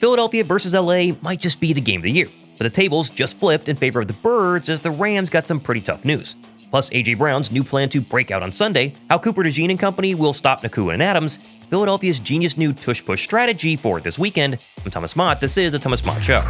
Philadelphia versus LA might just be the game of the year, but the tables just flipped in favor of the Birds as the Rams got some pretty tough news. Plus, A.J. Brown's new plan to break out on Sunday, how Cooper DeJean and company will stop Nacua and Adams, Philadelphia's genius new tush-push strategy for this weekend. I'm Thomas Mott. This is the Thomas Mott Show.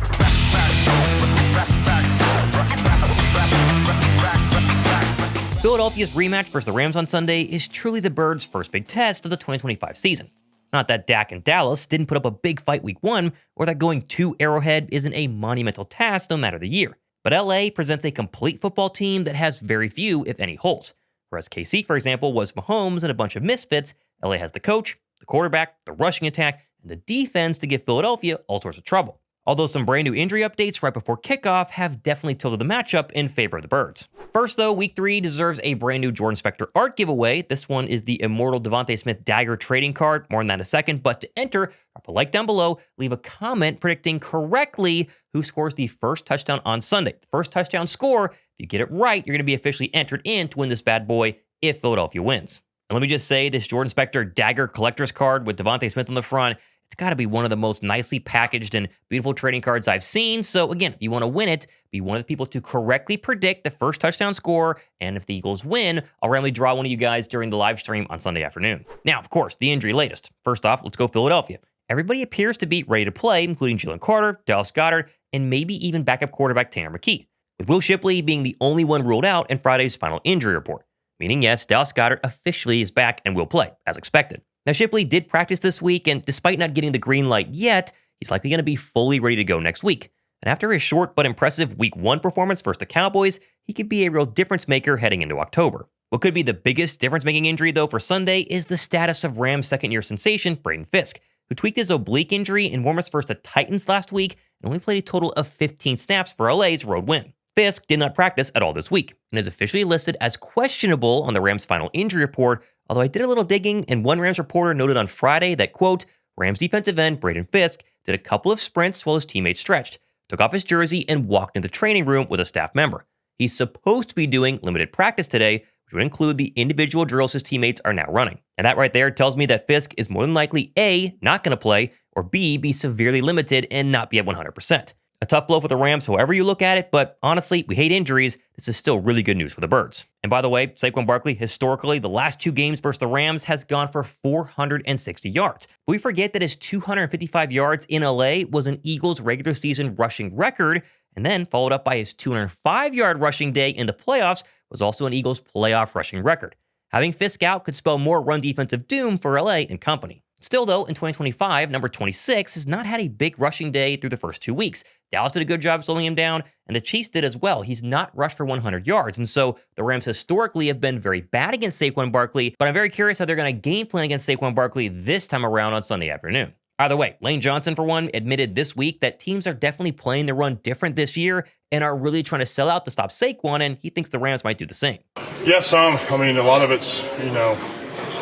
Philadelphia's rematch versus the Rams on Sunday is truly the Birds' first big test of the 2025 season. Not that Dak and Dallas didn't put up a big fight week 1, or that going to Arrowhead isn't a monumental task no matter the year. But LA presents a complete football team that has very few, if any, holes. Whereas KC, for example, was Mahomes and a bunch of misfits, LA has the coach, the quarterback, the rushing attack, and the defense to give Philadelphia all sorts of trouble. Although some brand new injury updates right before kickoff have definitely tilted the matchup in favor of the Birds. First though, week 3 deserves a brand new Jordan Spector art giveaway. This one is the immortal Davante Smith dagger trading card, more on that in a second, but to enter, drop a like down below, leave a comment predicting correctly who scores the first touchdown on Sunday. The first touchdown score, if you get it right, you're going to be officially entered in to win this bad boy if Philadelphia wins. And let me just say, this Jordan Spector dagger collector's card with Davante Smith on the front, it's got to be one of the most nicely packaged and beautiful trading cards I've seen. So again, if you want to win it, be one of the people to correctly predict the first touchdown score. And if the Eagles win, I'll randomly draw one of you guys during the live stream on Sunday afternoon. Now, of course, the injury latest. First off, let's go Philadelphia. Everybody appears to be ready to play, including Jalen Carter, Dallas Goedert, and maybe even backup quarterback Tanner McKee, with Will Shipley being the only one ruled out in Friday's final injury report. Meaning, yes, Dallas Goedert officially is back and will play, as expected. Now, Shipley did practice this week, and despite not getting the green light yet, he's likely going to be fully ready to go next week. And after his short but impressive Week 1 performance versus the Cowboys, he could be a real difference maker heading into October. What could be the biggest difference-making injury, though, for Sunday is the status of Rams' second-year sensation, Braden Fiske, who tweaked his oblique injury in warm-ups versus the Titans last week and only played a total of 15 snaps for LA's road win. Fiske did not practice at all this week and is officially listed as questionable on the Rams' final injury report, although I did a little digging and one Rams reporter noted on Friday that, quote, Rams defensive end Braden Fiske did a couple of sprints while his teammates stretched, took off his jersey, and walked into the training room with a staff member. He's supposed to be doing limited practice today, which would include the individual drills his teammates are now running. And that right there tells me that Fiske is more than likely A, not going to play, or B, be severely limited and not be at 100%. A tough blow for the Rams, however you look at it, but honestly, we hate injuries. This is still really good news for the Birds. And by the way, Saquon Barkley, historically, the last 2 games versus the Rams has gone for 460 yards. But we forget that his 255 yards in LA was an Eagles regular season rushing record, and then followed up by his 205-yard rushing day in the playoffs was also an Eagles playoff rushing record. Having Fiske out could spell more run defensive doom for LA and company. Still, though, in 2025, number 26 has not had a big rushing day through the first 2 weeks. Dallas did a good job slowing him down, and the Chiefs did as well. He's not rushed for 100 yards, and so the Rams historically have been very bad against Saquon Barkley, but I'm very curious how they're going to game plan against Saquon Barkley this time around on Sunday afternoon. Either way, Lane Johnson, for one, admitted this week that teams are definitely playing the run different this year and are really trying to sell out to stop Saquon, and he thinks the Rams might do the same. Yeah, some. I mean, a lot of it's,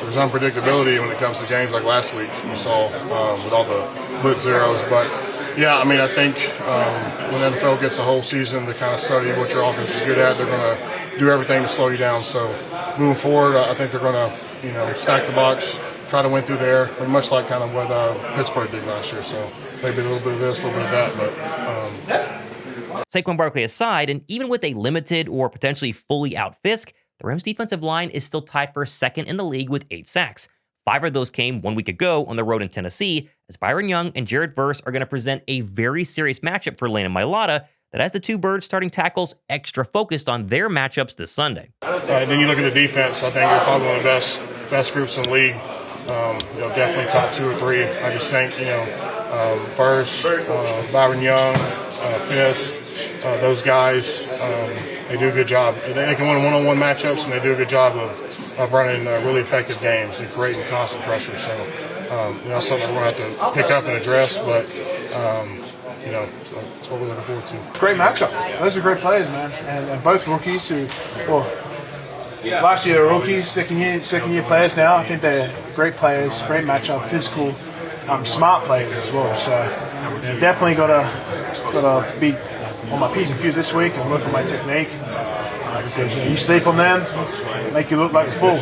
there's unpredictability when it comes to games like last week. You saw with all the blitz zeros. But, yeah, I mean, I think when the NFL gets a whole season to kind of study what your offense is good at, they're going to do everything to slow you down. So moving forward, I think they're going to, stack the box, try to win through there, much like kind of what Pittsburgh did last year. So maybe a little bit of this, a little bit of that. But Saquon Barkley aside, and even with a limited or potentially fully out Fiske, the Rams' defensive line is still tied for second in the league with 8 sacks. 5 of those came 1 week ago on the road in Tennessee, as Byron Young and Jared Verse are going to present a very serious matchup for Lane and Mailata that has the 2 Birds starting tackles extra focused on their matchups this Sunday. Then you look at the defense, I think they're probably one of the best groups in the league. Definitely top 2 or 3. I just think, Verse, Byron Young, Fiske, those guys, they do a good job. They can win one-on-one matchups, and they do a good job of running really effective games and creating constant pressure. So, that's something we're going to have to pick up and address, but, that's what we're looking forward to. Great matchup. Those are great players, man. And both rookies last year rookies, second year players now. I think they're great players, great matchup, physical, smart players as well. So, definitely got to be on my P's and Q's this week and work on my technique. Because you sleep on them, make you look like a fool.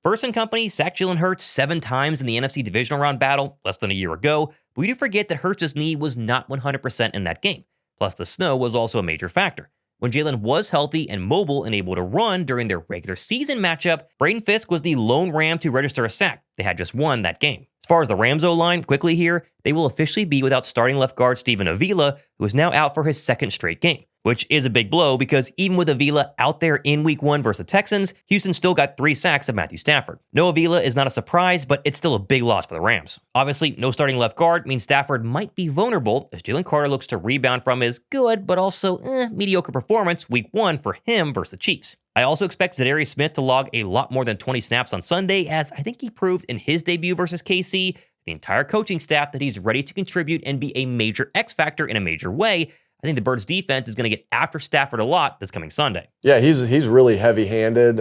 Spurs and company sacked Jalen Hurts 7 times in the NFC divisional round battle less than a year ago, but we do forget that Hurts' knee was not 100% in that game. Plus, the snow was also a major factor. When Jalen was healthy and mobile and able to run during their regular season matchup, Braden Fiske was the lone Ram to register a sack. They had just won that game. As far as the Rams O-line, quickly here, they will officially be without starting left guard Steve Avila, who is now out for his 2nd straight game, which is a big blow because even with Avila out there in Week 1 versus the Texans, Houston still got 3 sacks of Matthew Stafford. No Avila is not a surprise, but it's still a big loss for the Rams. Obviously, no starting left guard means Stafford might be vulnerable as Jalen Carter looks to rebound from his good but also mediocre performance Week 1 for him versus the Chiefs. I also expect Za'Darius Smith to log a lot more than 20 snaps on Sunday, as I think he proved in his debut versus KC, the entire coaching staff, that he's ready to contribute and be a major X factor in a major way. I think the Birds defense is going to get after Stafford a lot this coming Sunday. Yeah, he's really heavy-handed,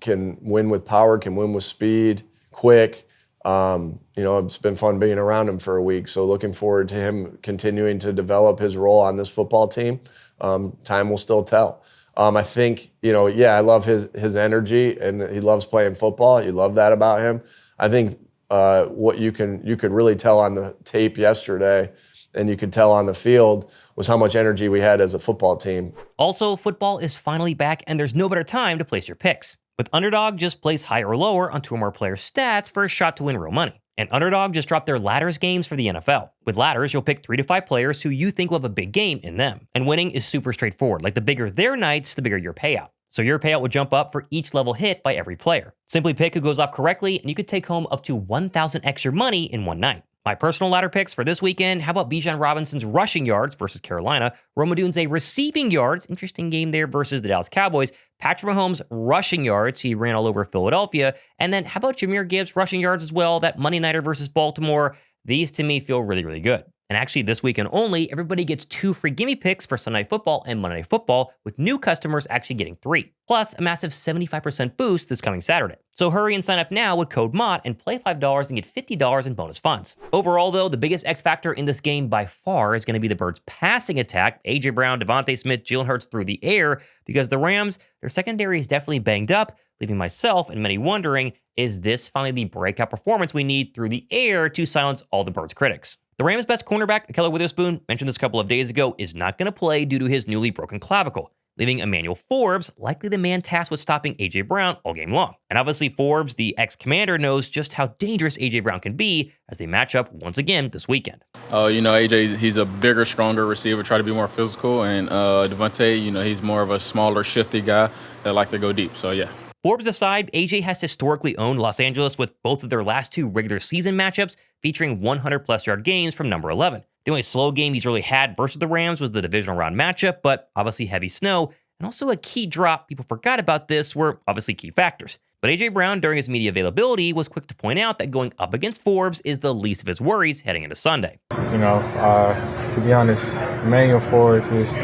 can win with power, can win with speed, quick. It's been fun being around him for a week, so looking forward to him continuing to develop his role on this football team. Time will still tell. I think, I love his energy, and he loves playing football. You love that about him. I think what you could really tell on the tape yesterday, and you could tell on the field, was how much energy we had as a football team. Also, football is finally back, and there's no better time to place your picks. With Underdog, just place higher or lower on 2 or more players' stats for a shot to win real money. And Underdog just dropped their ladders games for the NFL. With ladders, you'll pick 3 to 5 players who you think will have a big game in them. And winning is super straightforward. Like, the bigger their nights, the bigger your payout. So your payout would jump up for each level hit by every player. Simply pick who goes off correctly, and you could take home up to 1,000 extra money in one night. My personal ladder picks for this weekend, how about Bijan Robinson's rushing yards versus Carolina, Rome Odunze receiving yards, interesting game there versus the Dallas Cowboys, Patrick Mahomes rushing yards, he ran all over Philadelphia, and then how about Jahmyr Gibbs rushing yards as well, that Monday Nighter versus Baltimore. These to me feel really, really good. And actually, this weekend only, everybody gets 2 free gimme picks for Sunday Night Football and Monday Night Football, with new customers actually getting 3. Plus, a massive 75% boost this coming Saturday. So hurry and sign up now with code Mott and play $5 and get $50 in bonus funds. Overall, though, the biggest X factor in this game by far is going to be the Birds' passing attack. A.J. Brown, Davante Smith, Jalen Hurts through the air, because the Rams, their secondary is definitely banged up, leaving myself and many wondering, is this finally the breakout performance we need through the air to silence all the Birds' critics? The Rams' best cornerback, Keller Witherspoon, mentioned this a couple of days ago, is not going to play due to his newly broken clavicle, leaving Emmanuel Forbes likely the man tasked with stopping A.J. Brown all game long. And obviously Forbes, the ex-commander, knows just how dangerous A.J. Brown can be as they match up once again this weekend. A.J., he's a bigger, stronger receiver, try to be more physical, and Davante, he's more of a smaller, shifty guy that like to go deep, so yeah. Forbes aside, AJ has historically owned Los Angeles with both of their last 2 regular season matchups featuring 100-plus yard games from number 11. The only slow game he's really had versus the Rams was the divisional round matchup, but obviously heavy snow and also a key drop, people forgot about this, were obviously key factors. But A.J. Brown, during his media availability, was quick to point out that going up against Forbes is the least of his worries heading into Sunday. To be honest, Emmanuel Forbes is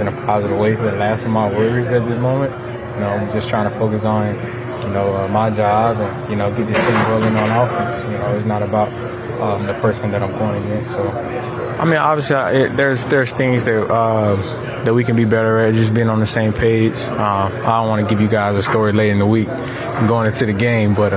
in a positive way for the last of my worries at this moment. I'm just trying to focus on, my job and, get this thing rolling on offense. It's not about the person that I'm going against. So, obviously, there's things that we can be better at, just being on the same page. I don't want to give you guys a story late in the week and going into the game, but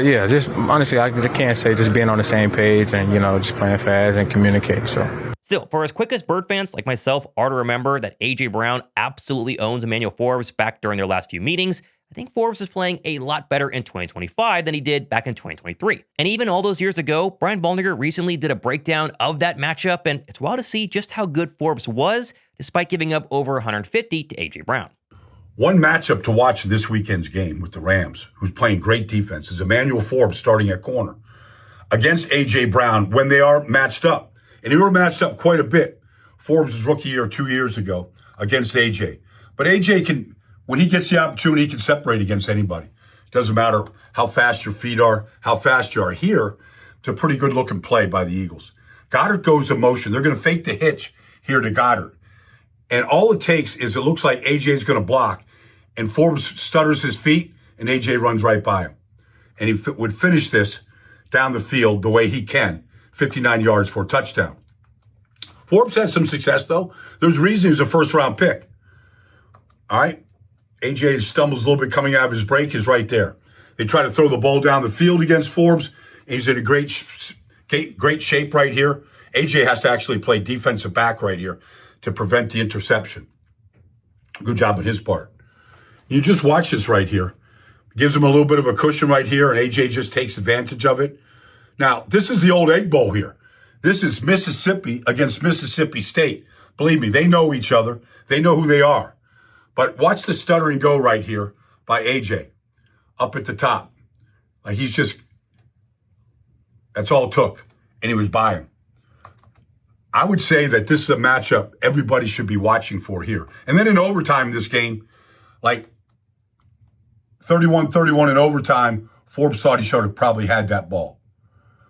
yeah, just honestly, I can't say just being on the same page and, just playing fast and communicating. So. Still, for as quick as Bird fans like myself are to remember that A.J. Brown absolutely owns Emmanuel Forbes back during their last few meetings, I think Forbes is playing a lot better in 2025 than he did back in 2023. And even all those years ago, Brian Baldinger recently did a breakdown of that matchup, and it's wild to see just how good Forbes was, despite giving up over 150 to A.J. Brown. One matchup to watch this weekend's game with the Rams, who's playing great defense, is Emmanuel Forbes starting at corner against A.J. Brown when they are matched up. And they were matched up quite a bit. Forbes' rookie year 2 years ago against A.J. But A.J. can, when he gets the opportunity, he can separate against anybody. Doesn't matter how fast your feet are, how fast you are. Here, it's a pretty good-looking play by the Eagles. Goddard goes in motion. They're going to fake the hitch here to Goddard. And all it takes is it looks like A.J.'s going to block, and Forbes stutters his feet, and A.J. runs right by him. And he would finish this down the field the way he can. 59 yards for a touchdown. Forbes had some success, though. There's a reason he was a first-round pick. All right? AJ stumbles a little bit coming out of his break is right there. They try to throw the ball down the field against Forbes, and he's in a great shape right here. AJ has to actually play defensive back right here to prevent the interception. Good job on his part. You just watch this right here. Gives him a little bit of a cushion right here, and AJ just takes advantage of it. Now, this is the old Egg Bowl here. This is Mississippi against Mississippi State. Believe me, they know each other. They know who they are. But watch the stutter and go right here by AJ up at the top. Like that's all it took. And he was by him. I would say that this is a matchup everybody should be watching for here. And then in overtime this game, like 31-31 in overtime, Forbes thought he should have probably had that ball.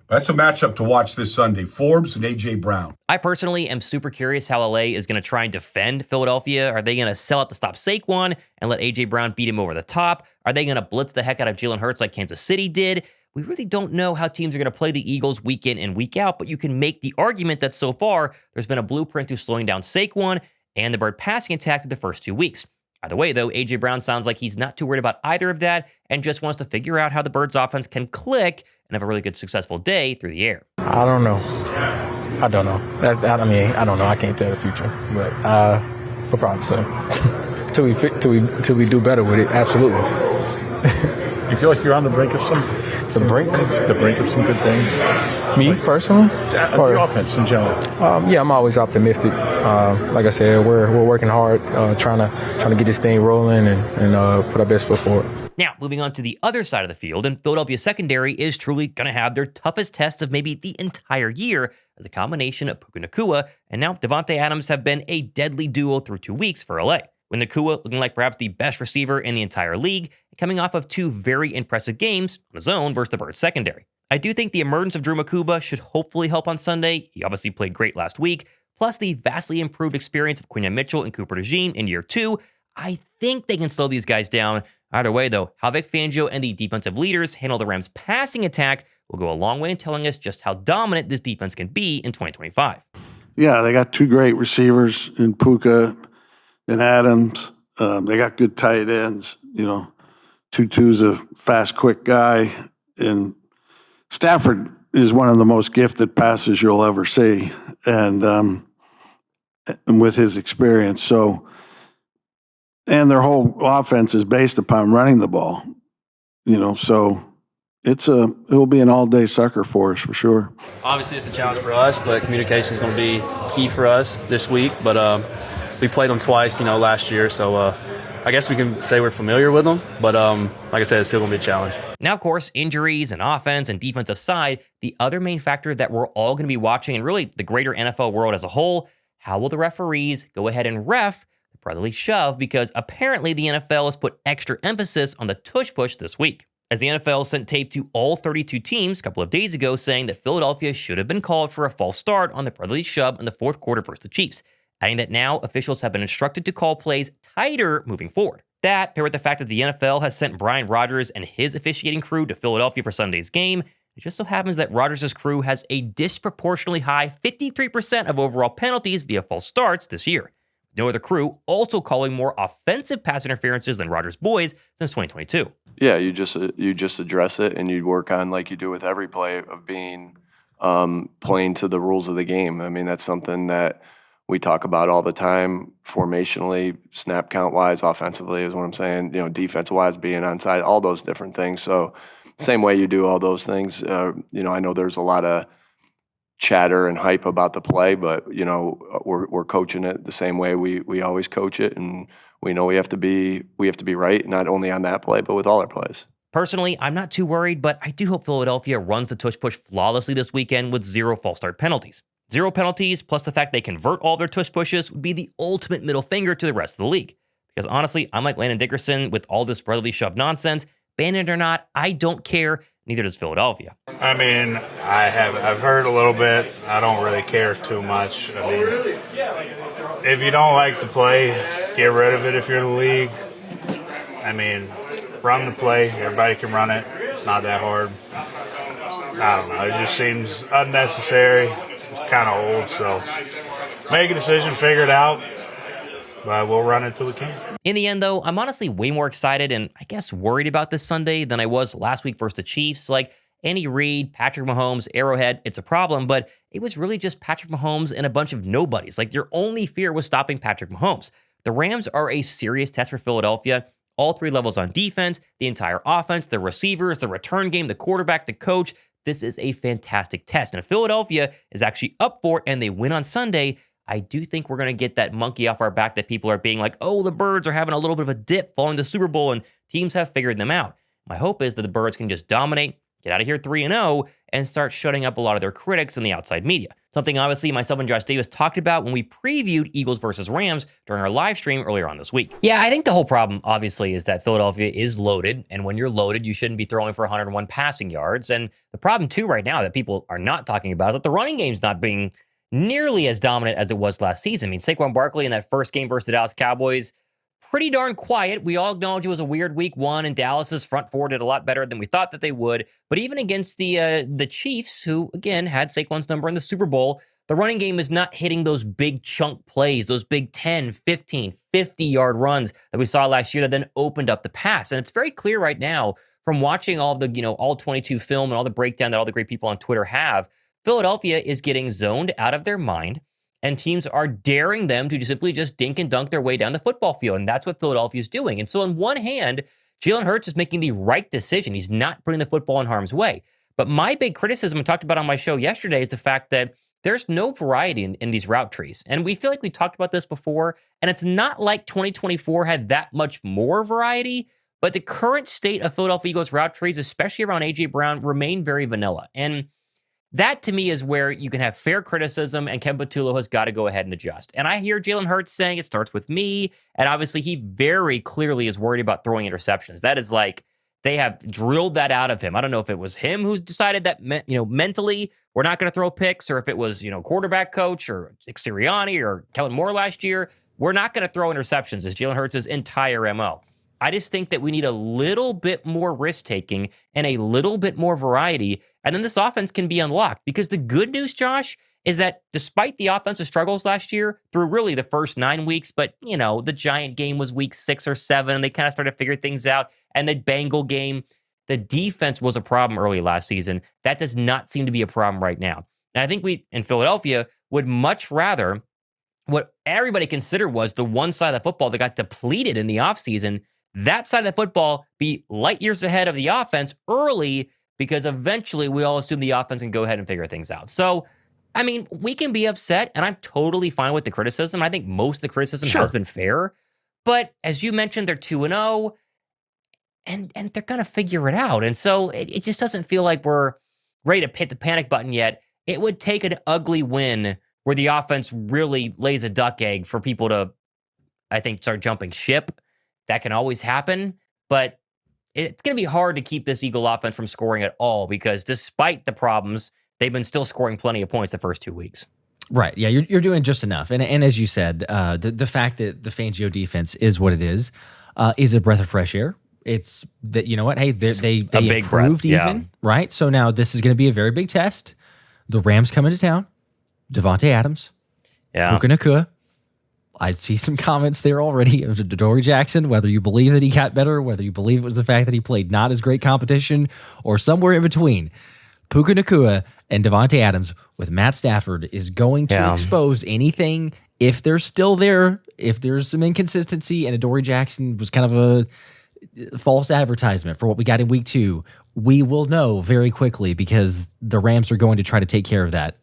That's a matchup to watch this Sunday, Forbes and A.J. Brown. I personally am super curious how LA is going to try and defend Philadelphia. Are they going to sell out to stop Saquon and let A.J. Brown beat him over the top? Are they going to blitz the heck out of Jalen Hurts like Kansas City did? We really don't know how teams are going to play the Eagles week in and week out, but you can make the argument that so far there's been a blueprint to slowing down Saquon and the Bird passing attack through the first 2 weeks. Either way, though, A.J. Brown sounds like he's not too worried about either of that and just wants to figure out how the Birds' offense can click and have a really good, successful day through the air. I don't know. I don't know. I don't know. I can't tell the future, but we'll probably so. till we do better with it. Absolutely. You feel like you're on the brink of some brink of some good things? Me personally, or the offense in general? Yeah, I'm always optimistic. Like I said, we're working hard, trying to get this thing rolling and put our best foot forward. Now, moving on to the other side of the field, and Philadelphia secondary is truly going to have their toughest test of maybe the entire year, as a combination of Puca Nacua and now Davante Adams have been a deadly duo through 2 weeks for LA. With Nacua looking like perhaps the best receiver in the entire league, coming off of 2 very impressive games on his own versus the Birds secondary. I do think the emergence of Drew Makuba should hopefully help on Sunday. He obviously played great last week, plus the vastly improved experience of Quinion Mitchell and Cooper DeJean in year 2. I think they can slow these guys down. Either way, though, how Vic Fangio and the defensive leaders handle the Rams' passing attack will go a long way in telling us just how dominant this defense can be in 2025. Yeah, they got 2 great receivers in Puca and Adams. They got good tight ends. Tutu's a fast, quick guy. And Stafford is one of the most gifted passers you'll ever see, and with his experience. So, and their whole offense is based upon running the ball. So it will be an all-day sucker for us for sure. Obviously, it's a challenge for us, but communication is going to be key for us this week. But we played them twice, last year, so I guess we can say we're familiar with them. But like I said, it's still going to be a challenge. Now, of course, injuries and offense and defense aside, the other main factor that we're all going to be watching, and really the greater NFL world as a whole, how will the referees go ahead and ref the brotherly shove? Because apparently the NFL has put extra emphasis on the tush push this week, as the NFL sent tape to all 32 teams a couple of days ago saying that Philadelphia should have been called for a false start on the brotherly shove in the fourth quarter versus the Chiefs, adding that now officials have been instructed to call plays tighter moving forward. That, paired with the fact that the NFL has sent Brian Rodgers and his officiating crew to Philadelphia for Sunday's game, it just so happens that Rodgers' crew has a disproportionately high 53% of overall penalties via false starts this year. No other crew also calling more offensive pass interferences than Rodgers' boys since 2022. Yeah, you just address it and you work on, like you do with every play, of being playing to the rules of the game. I mean, that's something that we talk about all the time, formationally, snap count wise, offensively is what I'm saying, defense wise, being onside, all those different things. So same way you do all those things. I know there's a lot of chatter and hype about the play, but we're coaching it the same way we always coach it, and we know we have to be right, not only on that play, but with all our plays. Personally, I'm not too worried, but I do hope Philadelphia runs the tush push flawlessly this weekend with 0 false start penalties. 0 penalties, plus the fact they convert all their tush pushes, would be the ultimate middle finger to the rest of the league. Because honestly, I'm like Landon Dickerson with all this brotherly shove nonsense. Ban it or not, I don't care. Neither does Philadelphia. I mean, I've heard a little bit. I don't really care too much. I mean, if you don't like the play, get rid of it if you're the league. I mean, run the play. Everybody can run it. It's not that hard. I don't know. It just seems unnecessary. It's kind of old, so make a decision, figure it out. but we'll run it till we can. In the end, though, I'm honestly way more excited and I guess worried about this Sunday than I was last week versus the Chiefs. Like, Andy Reid, Patrick Mahomes, Arrowhead, it's a problem, but it was really just Patrick Mahomes and a bunch of nobodies. Like, your only fear was stopping Patrick Mahomes. The Rams are a serious test for Philadelphia. All three levels on defense, the entire offense, the receivers, the return game, the quarterback, the coach. This is a fantastic test. And if Philadelphia is actually up for it and they win on Sunday, I do think we're going to get that monkey off our back that people are being like, oh, the Birds are having a little bit of a dip following the Super Bowl and teams have figured them out. My hope is that the Birds can just dominate, get out of here 3-0, and start shutting up a lot of their critics in the outside media. Something obviously myself and Josh Davis talked about when we previewed Eagles versus Rams during our live stream earlier on this week. Yeah, I think the whole problem obviously is that Philadelphia is loaded, and when you're loaded, you shouldn't be throwing for 101 passing yards. And the problem too right now that people are not talking about is that the running game's not being nearly as dominant as it was last season. I mean, Saquon Barkley in that first game versus the Dallas Cowboys, pretty darn quiet. We all acknowledge it was a weird week one, and Dallas's front four did a lot better than we thought that they would. But even against the Chiefs, who, again, had Saquon's number in the Super Bowl, the running game is not hitting those big chunk plays, those big 10, 15, 50-yard runs that we saw last year that then opened up the pass. And it's very clear right now from watching all the, all 22 film and all the breakdown that all the great people on Twitter have, Philadelphia is getting zoned out of their mind, and teams are daring them to simply just dink and dunk their way down the football field, and that's what Philadelphia is doing. And so on one hand, Jalen Hurts is making the right decision. He's not putting the football in harm's way. But my big criticism, I talked about on my show yesterday, is the fact that there's no variety in these route trees. And we feel like we talked about this before, and it's not like 2024 had that much more variety, but the current state of Philadelphia Eagles route trees, especially around A.J. Brown, remain very vanilla. And that, to me, is where you can have fair criticism, and Ken Patullo has got to go ahead and adjust. And I hear Jalen Hurts saying it starts with me, and obviously he very clearly is worried about throwing interceptions. That is like, they have drilled that out of him. I don't know if it was him who's decided that, mentally we're not going to throw picks, or if it was, quarterback coach or Sirianni or Kellen Moore last year. We're not going to throw interceptions is Jalen Hurts' entire MO. I just think that we need a little bit more risk-taking and a little bit more variety, and then this offense can be unlocked. Because the good news, Josh, is that despite the offensive struggles last year through really the first 9 weeks, but, the Giant game was week 6 or 7, they kind of started to figure things out, and the Bengal game, the defense was a problem early last season. That does not seem to be a problem right now. And I think we, in Philadelphia, would much rather what everybody considered was the one side of the football that got depleted in the offseason, that side of the football be light years ahead of the offense early, because eventually we all assume the offense can go ahead and figure things out. So, I mean, we can be upset, and I'm totally fine with the criticism. I think most of the criticism has been fair. But as you mentioned, they're 2-0, and they're going to figure it out. And so it just doesn't feel like we're ready to hit the panic button yet. It would take an ugly win where the offense really lays a duck egg for people to, I think, start jumping ship. That can always happen, but it's going to be hard to keep this Eagle offense from scoring at all, because despite the problems, they've been still scoring plenty of points the first 2 weeks. Right. Yeah, you're doing just enough. And as you said, the fact that the Fangio defense is what it is a breath of fresh air. It's that, you know what? Hey, they improved even, right? So now this is going to be a very big test. The Rams come into town. Davante Adams. Yeah. Puca Nacua. I see some comments there already of Adoree Jackson, whether you believe that he got better, whether you believe it was the fact that he played not as great competition, or somewhere in between. Puca Nacua and Davante Adams with Matt Stafford is going to expose anything if they're still there, if there's some inconsistency, and Adoree Jackson was kind of a false advertisement for what we got in week 2. We will know very quickly, because the Rams are going to try to take care of that.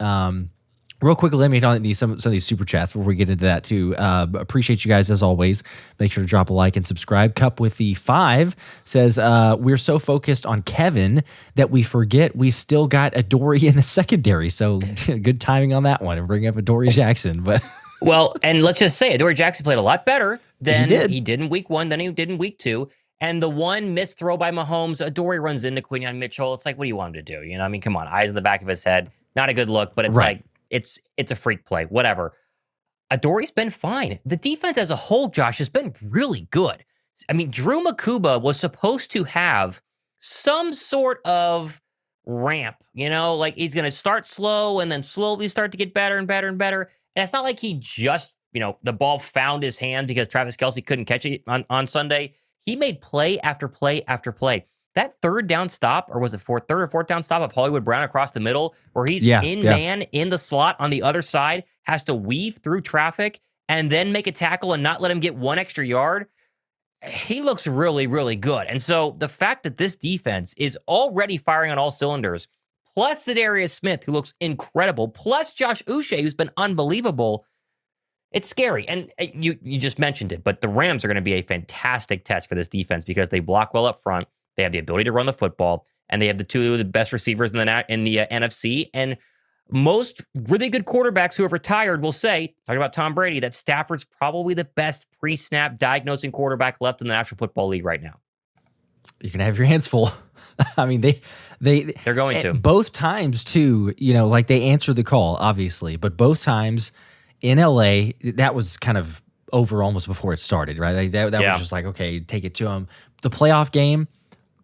Real quickly, let me hit on some of these super chats before we get into that too. Appreciate you guys as always. Make sure to drop a like and subscribe. Cup with the 5 says, we're so focused on Kevin that we forget we still got Adoree in the secondary. So good timing on that one, and bring up Adoree Jackson. But well, and let's just say Adoree Jackson played a lot better than he did in week 1, than he did in week 2. And the one missed throw by Mahomes, Adoree runs into Quinyon Mitchell. It's like, what do you want him to do? I mean, come on, eyes in the back of his head. Not a good look, but it's like, it's a freak play, whatever. Adoree's been fine. The defense as a whole, Josh, has been really good. I mean, Drew Makuba was supposed to have some sort of ramp, like he's going to start slow and then slowly start to get better and better and better. And it's not like he just the ball found his hand because Travis Kelce couldn't catch it on Sunday. He made play after play after play. That third down stop, or was it third or fourth down stop of Hollywood Brown across the middle, where he's man in the slot on the other side, has to weave through traffic and then make a tackle and not let him get one extra yard. He looks really, really good. And so the fact that this defense is already firing on all cylinders, plus Za'Darius Smith, who looks incredible, plus Josh Uche, who's been unbelievable, it's scary. And you just mentioned it, but the Rams are going to be a fantastic test for this defense because they block well up front. They have the ability to run the football, and they have two of the best receivers in the NFC. And most really good quarterbacks who have retired will say, talking about Tom Brady, that Stafford's probably the best pre-snap diagnosing quarterback left in the National Football League right now. You're gonna have your hands full. I mean, they're going to both times too. Like they answered the call, obviously, but both times in LA, that was kind of over almost before it started, right? Like that was just like, okay, take it to them. The playoff game,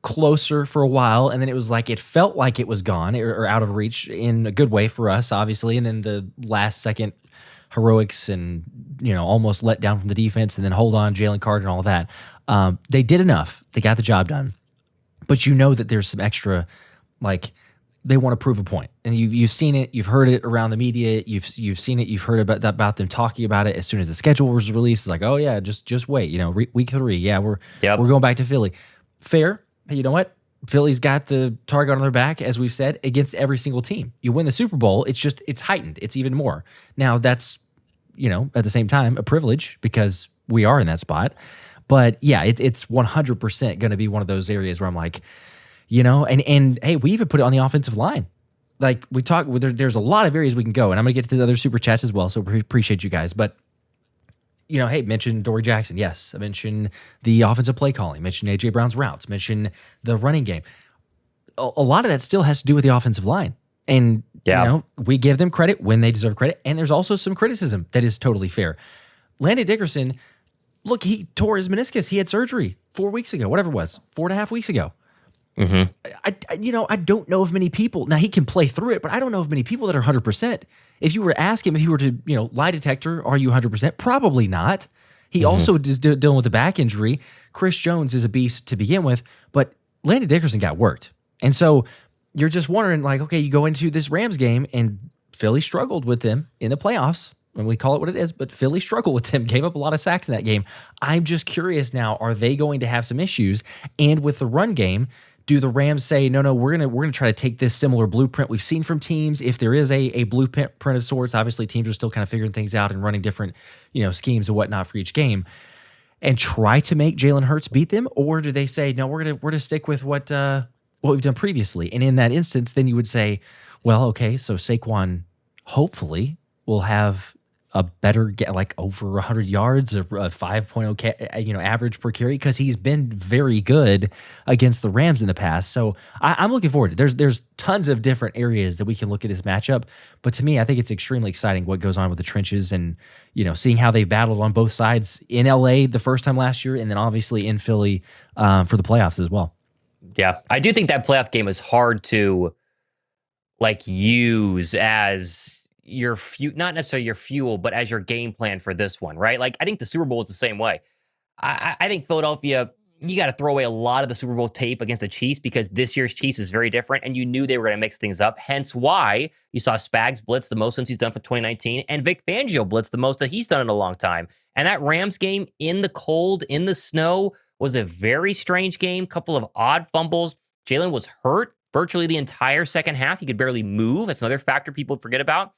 closer for a while, and then it felt like it was gone or out of reach in a good way for us, obviously, and then the last second heroics and almost let down from the defense, and then hold on, Jalen Carter and all of that. They did enough. They got the job done, but that there's some extra, like they want to prove a point, and you've seen it, you've heard it around the media, you've seen it, you've heard about them talking about it as soon as the schedule was released. It's like, oh yeah, just wait, week 3, we're going back to Philly. Fair. Hey, you know what? Philly's got the target on their back, as we've said, against every single team. You win the Super Bowl, it's heightened. It's even more. Now, that's, at the same time, a privilege because we are in that spot. But yeah, it's 100% going to be one of those areas where I'm like, and hey, we even put it on the offensive line. Like we talk, there's a lot of areas we can go, and I'm going to get to the other super chats as well, so appreciate you guys. But hey, mention Dory Jackson. Yes. I mentioned the offensive play calling, mention A.J. Brown's routes, mention the running game. A lot of that still has to do with the offensive line. And, we give them credit when they deserve credit. And there's also some criticism that is totally fair. Landon Dickerson, look, he tore his meniscus. He had surgery 4 weeks ago, whatever it was, 4.5 weeks ago. Mm-hmm. I don't know of many people. Now, he can play through it, but I don't know of many people that are 100%. If you were to ask him, if he were to, lie detector, are you 100%? Probably not. He also is dealing with the back injury. Chris Jones is a beast to begin with, but Landon Dickerson got worked. And so you're just wondering, like, okay, you go into this Rams game, and Philly struggled with them in the playoffs, and we call it what it is, but Philly struggled with them, gave up a lot of sacks in that game. I'm just curious now, are they going to have some issues? And with the run game, do the Rams say, no, we're gonna try to take this similar blueprint we've seen from teams? If there is a blueprint of sorts, obviously teams are still kind of figuring things out and running different, schemes and whatnot for each game, and try to make Jalen Hurts beat them? Or do they say, no, we're gonna stick with what we've done previously? And in that instance, then you would say, well, okay, so Saquon hopefully will have a better like over 100 yards, a 5.0 average per carry, because he's been very good against the Rams in the past. So I'm looking forward. There's tons of different areas that we can look at this matchup, but to me, I think it's extremely exciting what goes on with the trenches, and seeing how they've battled on both sides in LA the first time last year, and then obviously in Philly for the playoffs as well. Yeah, I do think that playoff game is hard to use as your not necessarily your fuel, but as your game plan for this one, right? Like, I think the Super Bowl is the same way. I think Philadelphia, you got to throw away a lot of the Super Bowl tape against the Chiefs, because this year's Chiefs is very different, and you knew they were going to mix things up. Hence why you saw Spags blitz the most since he's done for 2019, and Vic Fangio blitz the most that he's done in a long time. And that Rams game in the cold, in the snow, was a very strange game. Couple of odd fumbles. Jalen was hurt virtually the entire second half. He could barely move. That's another factor people forget about.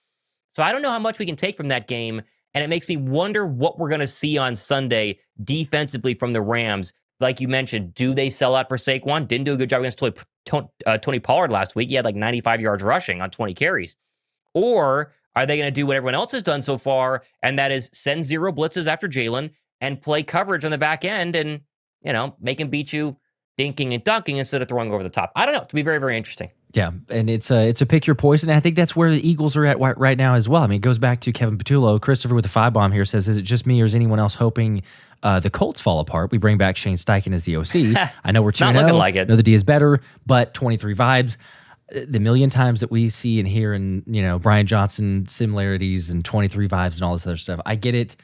So I don't know how much we can take from that game, and it makes me wonder what we're going to see on Sunday defensively from the Rams. Like you mentioned, do they sell out for Saquon? Didn't do a good job against Tony Pollard last week. He had like 95 yards rushing on 20 carries. Or are they going to do what everyone else has done so far, and that is send zero blitzes after Jalen and play coverage on the back end and, make him beat you dinking and dunking instead of throwing over the top? I don't know. It'll be very, very interesting. Yeah, and it's a pick your poison. And I think that's where the Eagles are at right now as well. I mean, it goes back to Kevin Patullo. Christopher with the 5-bomb here says, is it just me or is anyone else hoping the Colts fall apart? We bring back Shane Steichen as the OC. I know we're 2-0. Not looking like it. I know the D is better, but 23 vibes. the million times that we see and hear and, Brian Johnson similarities and 23 vibes and all this other stuff. I get it.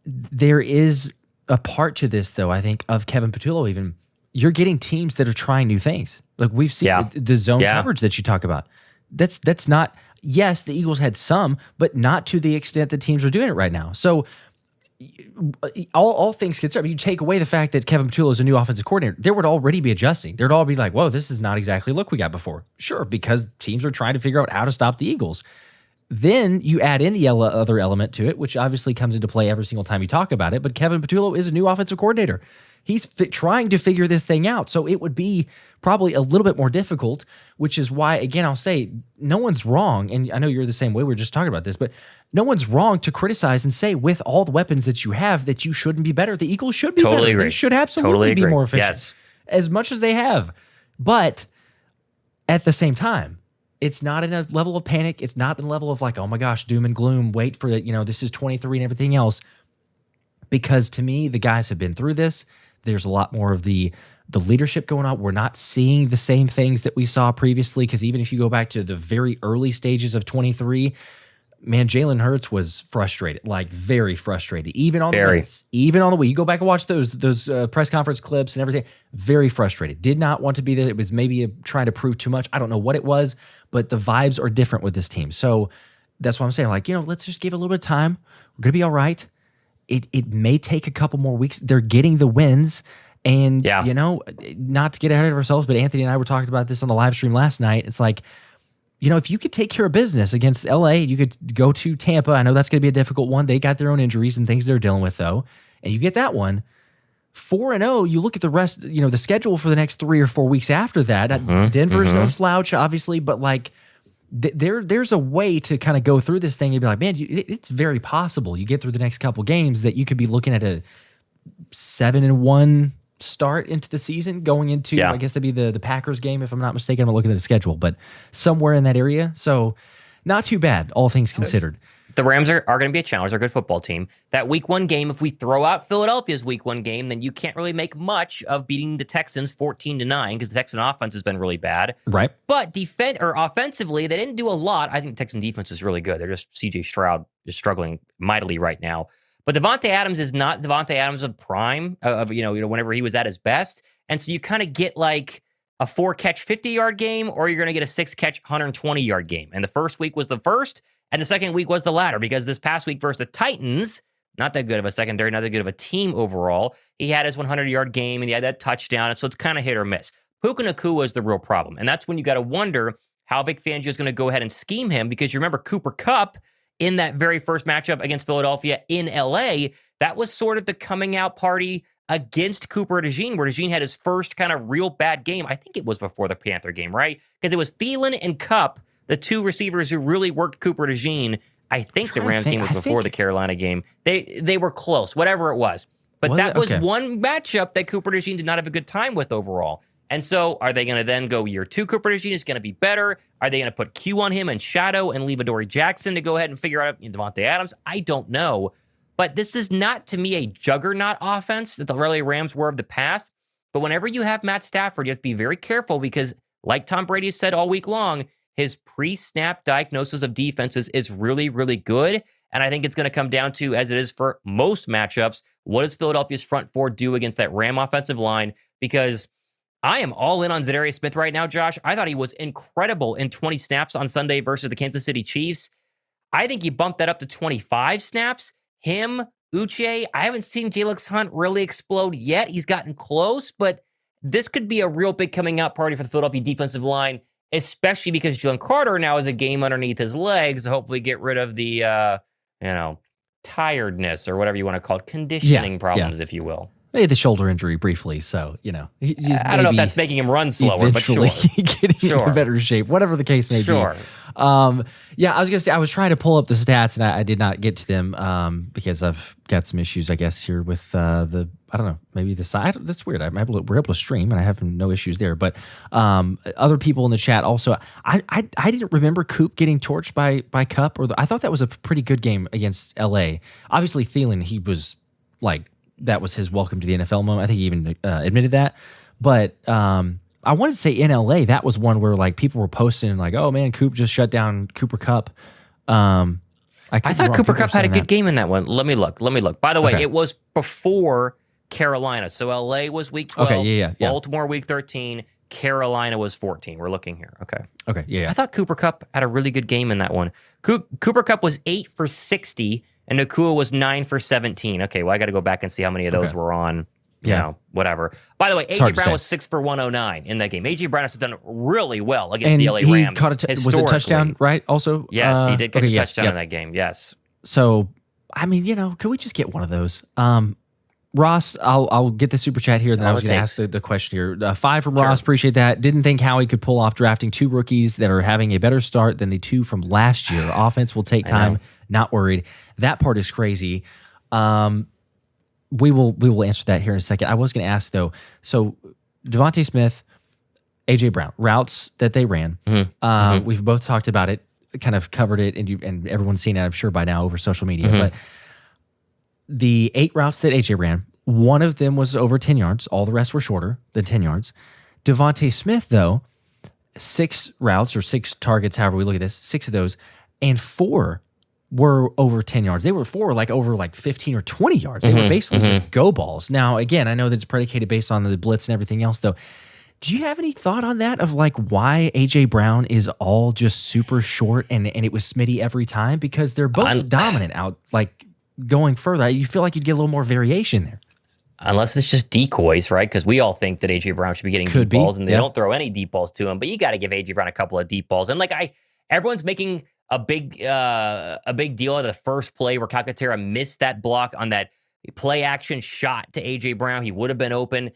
There is a part to this, though, I think, of Kevin Patullo even. You're getting teams that are trying new things. Like we've seen the zone coverage that you talk about. That's not, yes, the Eagles had some, but not to the extent that teams are doing it right now. So all things considered, you take away the fact that Kevin Patullo is a new offensive coordinator, there would already be adjusting. There'd all be like, whoa, this is not exactly the look we got before. Sure, because teams are trying to figure out how to stop the Eagles. Then you add in the other element to it, which obviously comes into play every single time you talk about it, but Kevin Patullo is a new offensive coordinator. He's trying to figure this thing out. So it would be probably a little bit more difficult, which is why, again, I'll say no one's wrong. And I know you're the same way. We were just talking about this, but no one's wrong to criticize and say with all the weapons that you have that you shouldn't be better. The Eagles should be totally better. Agree. They should absolutely be more efficient. Yes. As much as they have. But at the same time, it's not in a level of panic. It's not in a level of like, oh my gosh, doom and gloom. Wait for it. This is 23 and everything else. Because to me, the guys have been through this. There's a lot more of the leadership going on. We're not seeing the same things that we saw previously, because even if you go back to the very early stages of 23, man, Jalen Hurts was frustrated, like very frustrated, even on the wins, even on the way. You go back and watch those press conference clips and everything, very frustrated. Did not want to be there. It was maybe trying to prove too much. I don't know what it was, but the vibes are different with this team. So that's what I'm saying. Like, let's just give it a little bit of time. We're going to be all right. It may take a couple more weeks. They're getting the wins. And, not to get ahead of ourselves, but Anthony and I were talking about this on the live stream last night. It's like, if you could take care of business against LA, you could go to Tampa. I know that's going to be a difficult one. They got their own injuries and things they're dealing with, though. And you get that one. 4-0, you look at the rest, the schedule for the next 3 or 4 weeks after that. Denver's no slouch, obviously, but like, there's a way to kind of go through this thing and be like, man, it's very possible you get through the next couple games that you could be looking at a 7-1 start into the season, going into, I guess that'd be the Packers game, if I'm not mistaken. I'm looking at the schedule, but somewhere in that area. So not too bad, all things considered. The Rams are going to be a challenge. They're a good football team. That week 1 game, if we throw out Philadelphia's week 1 game, then you can't really make much of beating the Texans 14-9 because the Texan offense has been really bad. Right. But offensively, they didn't do a lot. I think the Texan defense is really good. They're just CJ Stroud is struggling mightily right now. But Davante Adams is not Davante Adams of prime of whenever he was at his best. And so you kind of get like a 4-catch 50-yard game, or you're going to get a 6-catch 120-yard game. And the first week was the first. And the second week was the latter, because this past week versus the Titans, not that good of a secondary, not that good of a team overall. He had his 100-yard game, and he had that touchdown, and so it's kind of hit or miss. Puka Nacua is the real problem, and that's when you got to wonder how Vic Fangio is going to go ahead and scheme him, because you remember Cooper Kupp in that very first matchup against Philadelphia in LA, that was sort of the coming out party against Cooper DeJean, where DeJean had his first kind of real bad game. I think it was before the Panther game, right? Because it was Thielen and Kupp, the two receivers who really worked Cooper DeJean. I think the Rams game was before the Carolina game. They were close, whatever it was. But that was one matchup that Cooper DeJean did not have a good time with overall. And so are they going to then go year 2 Cooper DeJean is going to be better? Are they going to put Q on him and shadow and leave Adoree Jackson to go ahead and figure out Davante Adams? I don't know. But this is not, to me, a juggernaut offense that the LA Rams were of the past. But whenever you have Matt Stafford, you have to be very careful, because like Tom Brady has said all week long, his pre-snap diagnosis of defenses is really, really good. And I think it's going to come down to, as it is for most matchups, what does Philadelphia's front four do against that Ram offensive line? Because I am all in on Za'Darius Smith right now, Josh. I thought he was incredible in 20 snaps on Sunday versus the Kansas City Chiefs. I think he bumped that up to 25 snaps. Him, Uche, I haven't seen Jalen Hunt really explode yet. He's gotten close, but this could be a real big coming out party for the Philadelphia defensive line, especially because Jalen Carter now has a game underneath his legs to hopefully get rid of the, tiredness or whatever you want to call it, conditioning problems, if you will. He had the shoulder injury briefly, so, he's I don't know if that's making him run slower, but sure. Getting in better shape, whatever the case may be. I was going to say, I was trying to pull up the stats, and I did not get to them because I've got some issues, I guess, here with I don't know, maybe the side. That's weird. We're able to stream, and I have no issues there. But other people in the chat also, I didn't remember Coop getting torched by Kupp. I thought that was a pretty good game against LA. Obviously, Thielen, he was like, that was his welcome to the NFL moment. I think he even admitted that. But I I wanted to say in LA, that was one where like people were posting like, oh man, Coop just shut down Cooper Kupp. I thought Cooper Kupp had a good game in that one. Let me look. By the way, it was before Carolina. So LA was week 12. Okay, yeah. Baltimore week 13. Carolina was 14. We're looking here. Okay, yeah. I thought Cooper Kupp had a really good game in that one. Cooper Kupp was 8 for 60, and Nacua was 9 for 17. Okay, well, I got to go back and see how many of those were on, you know, whatever. By the way, A.J. Brown was 6 for 109 in that game. A.J. Brown has done really well against the LA Rams. Was it touchdown, right? Also? Yes, he did catch a touchdown in that game, yes. So, I mean, could we just get one of those? Ross, I'll get the super chat here, then I was going to ask the question here. 5 from Ross, appreciate that. Didn't think Howie could pull off drafting 2 rookies that are having a better start than the 2 from last year. Offense will take time, not worried. That part is crazy. We will answer that here in a second. I was going to ask, though, so Davante Smith, A.J. Brown, routes that they ran. We've both talked about it, kind of covered it, and everyone's seen it, I'm sure, by now over social media, but the 8 routes that AJ ran, one of them was over 10 yards. All the rest were shorter than 10 yards. Davante Smith, though, 6 routes or 6 targets, however we look at this, 6 of those, and 4 were over 10 yards. They were 4 over 15 or 20 yards. They were basically just go balls. Now, again, I know that it's predicated based on the blitz and everything else, though. Do you have any thought on that of why A.J. Brown is all just super short and it was Smitty every time? Because they're both dominant out, going further, you feel like you'd get a little more variation there. Unless it's just decoys, right? Because we all think that A.J. Brown should be getting deep balls, and they don't throw any deep balls to him. But you got to give A.J. Brown a couple of deep balls. And everyone's making a big deal of the first play where Calcaterra missed that block on that play action shot to A.J. Brown. He would have been open.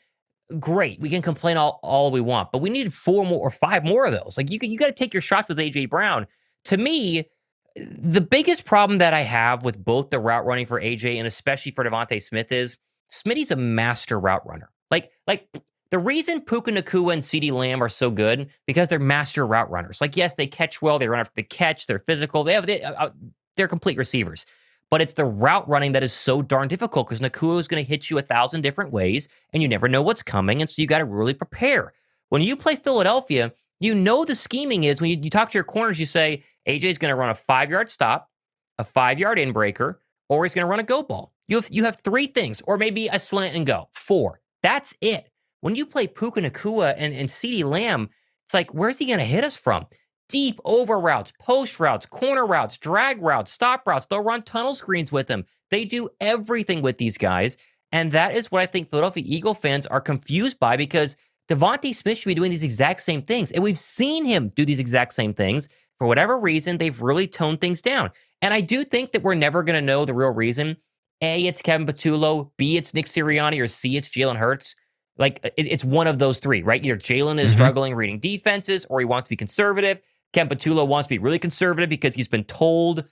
Great. We can complain all we want, but we needed 4 more or 5 more of those. You got to take your shots with A.J. Brown. To me, the biggest problem that I have with both the route running for AJ and especially for Davante Smith is Smitty's a master route runner. The reason Puca, Nacua, and CeeDee Lamb are so good because they're master route runners. Yes, they catch well, they run after the catch, they're physical, they're complete receivers. But it's the route running that is so darn difficult because Nacua is going to hit you 1,000 different ways and you never know what's coming, and so you got to really prepare. When you play Philadelphia, you know the scheming is when you talk to your corners, you say, AJ's going to run a 5-yard stop, a 5-yard inbreaker, or he's going to run a go ball. You have 3 things, or maybe a slant and go. 4. That's it. When you play Puca, Nacua, and CeeDee Lamb, it's where's he going to hit us from? Deep over routes, post routes, corner routes, drag routes, stop routes. They'll run tunnel screens with him. They do everything with these guys, and that is what I think Philadelphia Eagle fans are confused by because Davante Smith should be doing these exact same things, and we've seen him do these exact same things. For whatever reason, they've really toned things down. And I do think that we're never going to know the real reason. A, it's Kevin Patullo. B, it's Nick Sirianni. Or C, it's Jalen Hurts. It's one of those 3, right? Either Jalen is struggling reading defenses or he wants to be conservative. Kevin Patullo wants to be really conservative because he's been told,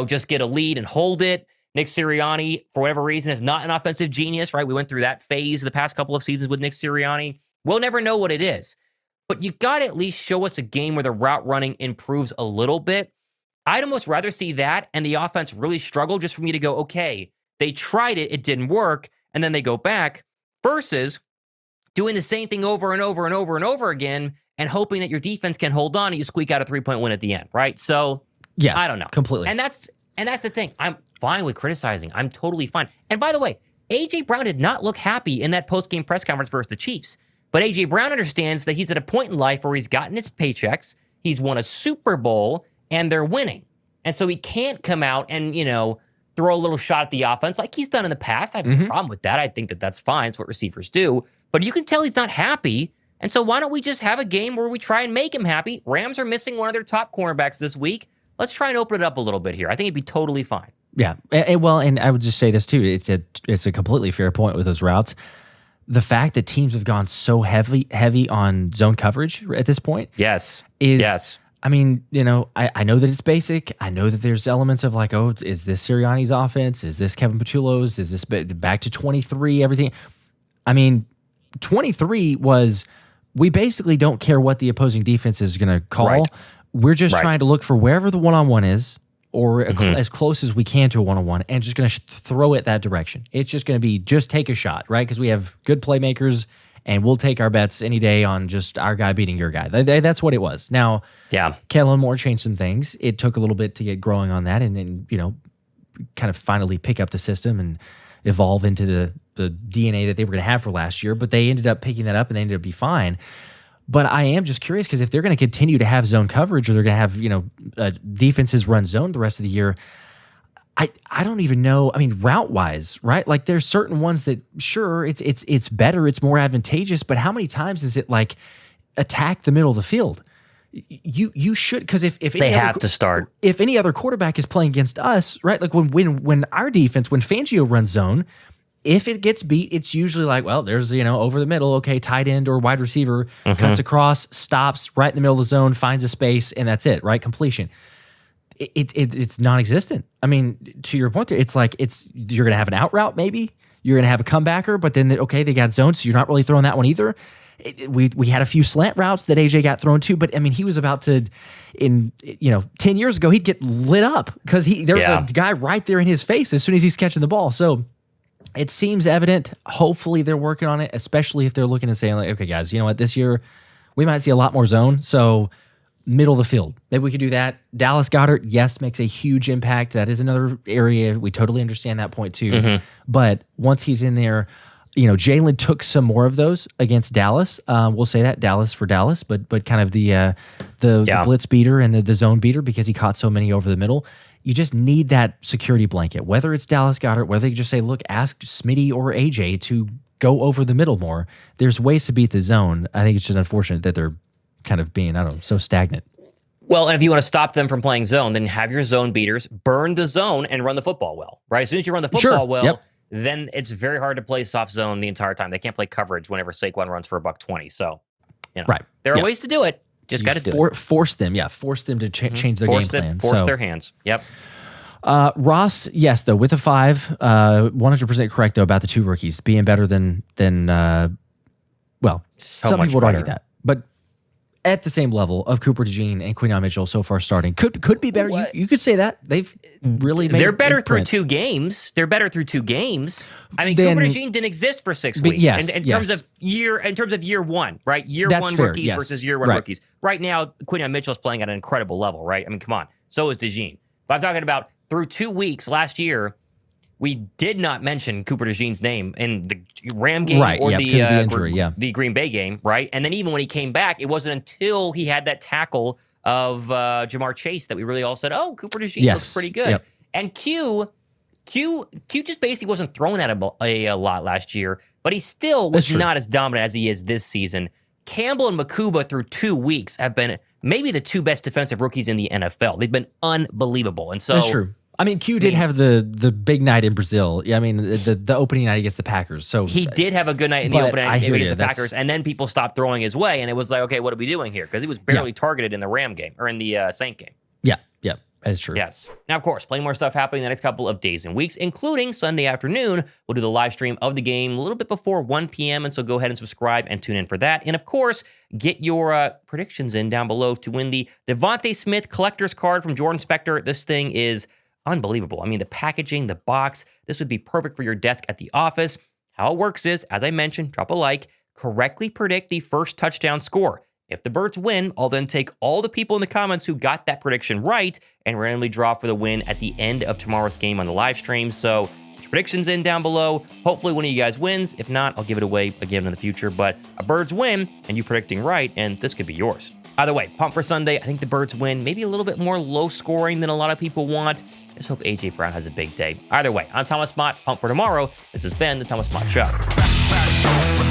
just get a lead and hold it. Nick Sirianni, for whatever reason, is not an offensive genius, right? We went through that phase the past couple of seasons with Nick Sirianni. We'll never know what it is. But you got to at least show us a game where the route running improves a little bit. I'd almost rather see that and the offense really struggle just for me to go, okay, they tried it, it didn't work, and then they go back, versus doing the same thing over and over and over and over again and hoping that your defense can hold on and you squeak out a 3-point win at the end, right? So, yeah, I don't know. Completely. And that's the thing. I'm fine with criticizing. I'm totally fine. And by the way, A.J. Brown did not look happy in that post-game press conference versus the Chiefs. But A.J. Brown understands that he's at a point in life where he's gotten his paychecks, he's won a Super Bowl, and they're winning. And so he can't come out and, throw a little shot at the offense like he's done in the past. I have no problem with that. I think that that's fine. It's what receivers do. But you can tell he's not happy. And so why don't we just have a game where we try and make him happy? Rams are missing one of their top cornerbacks this week. Let's try and open it up a little bit here. I think it'd be totally fine. Yeah. And I would just say this too. It's a completely fair point with those routes. The fact that teams have gone so heavy on zone coverage at this point. Yes. I mean, I know that it's basic. I know that there's elements of is this Sirianni's offense? Is this Kevin Patullo's? Is this back to 23, everything? I mean, 23 was, we basically don't care what the opposing defense is going to call. Right. We're just trying to look for wherever the one-on-one is, or as close as we can to a one-on-one, and just going to throw it that direction. It's just going to be just take a shot, right? Because we have good playmakers and we'll take our bets any day on just our guy beating your guy. That's what it was. Now, Kellen Moore changed some things. It took a little bit to get growing on that and kind of finally pick up the system and evolve into the DNA that they were going to have for last year, but they ended up picking that up and they ended up be fine. But I am just curious because if they're going to continue to have zone coverage or they're going to have, defenses run zone the rest of the year, I don't even know. I mean, route-wise, right? Like there's certain ones that, sure, it's better, it's more advantageous, but how many times is it like attack the middle of the field? You should, because if they have to start. If any other quarterback is playing against us, right? Like when our defense, when Fangio runs zone, if it gets beat, it's usually like, well, there's, over the middle, okay, tight end or wide receiver, cuts across, stops right in the middle of the zone, finds a space, and that's it, right? Completion. It's non-existent. I mean, to your point there, it's like you're going to have an out route maybe, you're going to have a comebacker, but then, they got zone, so you're not really throwing that one either. We had a few slant routes that AJ got thrown to, but I mean, he was about to, 10 years ago, he'd get lit up because there's a guy right there in his face as soon as he's catching the ball. So it seems evident. Hopefully they're working on it, especially if they're looking and saying like, okay, guys, you know what? This year we might see a lot more zone. So middle of the field, maybe we could do that. Dallas Goedert, yes, makes a huge impact. That is another area. We totally understand that point too. But once he's in there, Jalen took some more of those against Dallas. We'll say that Dallas for Dallas, but kind of the blitz beater and the zone beater because he caught so many over the middle. You just need that security blanket, whether it's Dallas Goedert, whether you just say, look, ask Smitty or AJ to go over the middle more. There's ways to beat the zone. I think it's just unfortunate that they're kind of being, so stagnant. Well, and if you want to stop them from playing zone, then have your zone beaters burn the zone and run the football well, right? As soon as you run the football well, then it's very hard to play soft zone the entire time. They can't play coverage whenever Saquon runs for $120. So, there are ways to do it. Just got to do it. Force them to change their game plan. Force their hands. Yep. Ross, yes, though, with a 5, 100% correct, though, about the 2 rookies being better than some people would argue that. But at the same level of Cooper DeJean and Quinyon Mitchell so far starting. Could be better. You could say that. They've really made They're better through 2 games. I mean, Cooper DeJean didn't exist for 6 weeks. In terms of year one, right? Year That's one fair, rookies versus year one rookies. Right now, Quinyon Mitchell's playing at an incredible level, right? I mean, come on. So is DeJean. But I'm talking about through 2 weeks last year, we did not mention Cooper DeJean's name in the Ram game or the Green Bay game, right? And then even when he came back, it wasn't until he had that tackle of Jamar Chase that we really all said, oh, Cooper DeJean looks pretty good. Yep. And Q just basically wasn't thrown at him a lot last year, but he still was not as dominant as he is this season. Campbell and Makuba through 2 weeks have been maybe the 2 best defensive rookies in the NFL. They've been unbelievable. And so that's true. I mean, Q did have the big night in Brazil. Yeah, I mean, the opening night against the Packers. So he did have a good night in the opening night against the Packers, and then people stopped throwing his way, and it was like, okay, what are we doing here? Because he was barely targeted in the Ram game or in the Saint game. Yeah, that's true. Yes. Now, of course, plenty more stuff happening the next couple of days and weeks, including Sunday afternoon. We'll do the live stream of the game a little bit before 1 p.m., and so go ahead and subscribe and tune in for that. And, of course, get your predictions in down below to win the Davante Smith collector's card from Jordan Spector. This thing is unbelievable. I mean, the packaging, the box, this would be perfect for your desk at the office. How it works is, as I mentioned, drop a like, correctly predict the first touchdown score. If the Birds win, I'll then take all the people in the comments who got that prediction right and randomly draw for the win at the end of tomorrow's game on the live stream. So get your predictions in down below. Hopefully one of you guys wins. If not, I'll give it away again in the future. But a Birds win and you predicting right, and this could be yours. Either way, pump for Sunday. I think the Birds win. Maybe a little bit more low scoring than a lot of people want. Just hope A.J. Brown has a big day. Either way, I'm Thomas Mott. Pump for tomorrow. This has been the Thomas Mott Show.